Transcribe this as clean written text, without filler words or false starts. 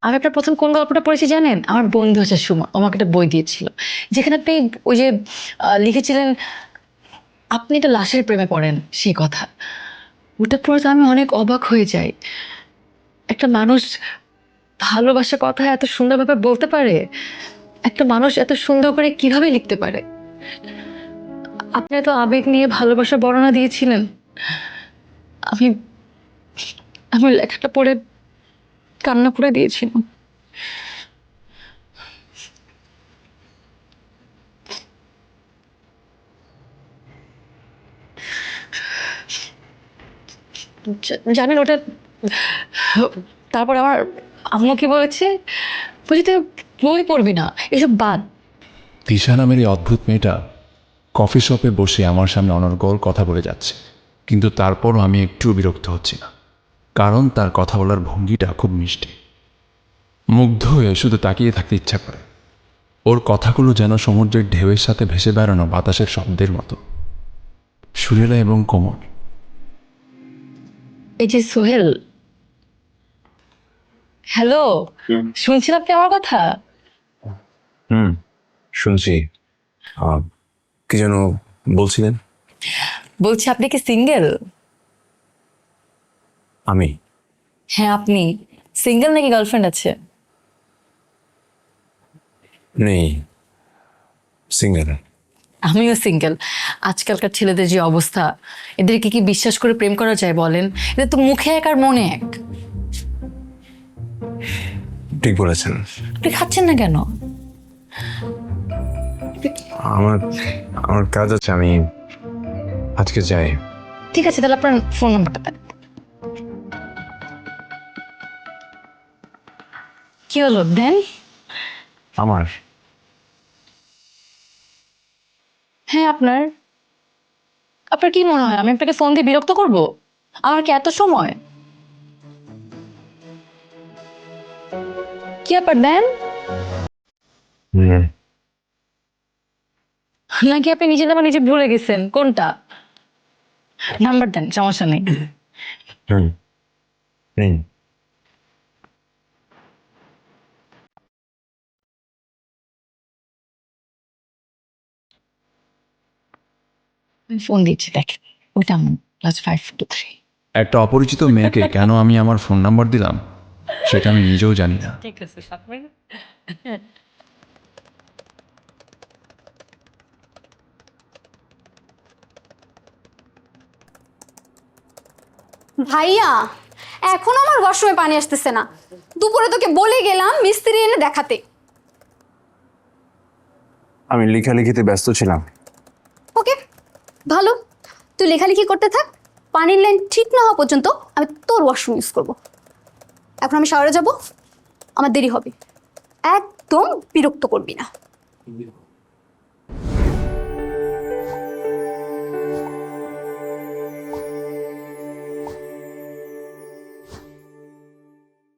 আমি আপনার প্রথম কোন গল্পটা পড়েছি জানেন? আমার বন্ধু আছে সুমন, ও আমাকে একটা বই দিয়েছিল, যেখানে আপনি ওই যে লিখেছিলেন আপনি তো লাশের প্রেমে পড়েন সেই কথা। ওটা পড়ে তো আমি অনেক অবাক হয়ে যাই। একটা মানুষ ভালোবাসার কথা এত সুন্দরভাবে বলতে পারে, একটা মানুষ এত সুন্দর করে কিভাবে লিখতে পারে। আপনি তো আবেগ নিয়ে ভালোবাসার বর্ণনা দিয়েছিলেন। আমি আমি লেখাটা পড়ে কান্না করে দিয়েছিলাম। জানেন ওটা, তারপর আমার আম্মু কি বলেছে, বলছি তুই বই পড়বি না, এসব বাদ। তিশা নামের এই অদ্ভুত মেয়েটা কফি শপে বসে আমার সামনে অনর্গল কথা বলে যাচ্ছে, কিন্তু তারপরও আমি একটু বিরক্ত হচ্ছি না, কারণ তার কথা বলার ভঙ্গিটা খুব মিষ্টি। মুগ্ধ হয়ে শুধু তাকিয়ে থাকতে ইচ্ছা করে। ওর কথাগুলো যেন সমুদ্রের ঢেউয়ের সাথে ভেসে বেড়ানো বাতাসের শব্দের মতো, সুরেলা এবং কোমল। এই যে সোহেল, হ্যালো, শুনছেন আপনি আমার কথা? হুম, শুনছি। আহ, কি যেন বলছিলেন? বলছি আপনি কি সিঙ্গেল? আমি হ্যাঁ আপনি সিঙ্গেল নাকি গার্লফ্রেন্ড আছে? নেই, সিঙ্গেল। আমিও সিঙ্গেল। আজকালকার ছেলেদের যে অবস্থা, এদেরকে কি বিশ্বাস করে প্রেম করা যায় বলেন? এদের তো মুখে এক আর মনে এক। ঠিক বলেছেন। আপনি খাচ্ছেন না কেন? আমার আমার কাজ আছে, আমি আজকে যাই। ঠিক আছে, তাহলে আপনার ফোন নাম্বারটা দেন। কি হলো দেন? আমার হ্যাঁ আপনার। আপনার কি মনে হয় আমি আপনাকে ফোন দিয়ে বিরক্ত করব? আমার কি এত সময়? কি ব্যাপার দেন? হুম, নাকি আপনি নিজে নামা নিজে ভুলে গেছেন কোনটা? নাম্বার দেন, সমস্যা নেই। হুম, নেই। আমি ফোন দিচ্ছি দেখেন, ওইটা +523। একটা অপরিচিত মেয়েকে কেন আমি আমার ফোন নাম্বার দিলাম সেটা আমি নিজেও জানি না। ঠিক আছে 7 মিনিট। ভাইয়া, এখনো আমার ওয়াশরুমে পানি আসতেছে না। দুপুরে তোকে বলে গেলাম মিস্ত্রি এনে দেখাতে। আমি লেখালেখিতে ব্যস্ত ছিলাম। ওকে, ভালো, তুই লেখালেখি করতে থাক। পানির লাইন ঠিক না হওয়া পর্যন্ত আমি তোর ওয়াশরুম ইউজ করব। এখন আমি শাওয়ারে যাব, আমার দেরি হবে। একদম বিরক্ত করবি না।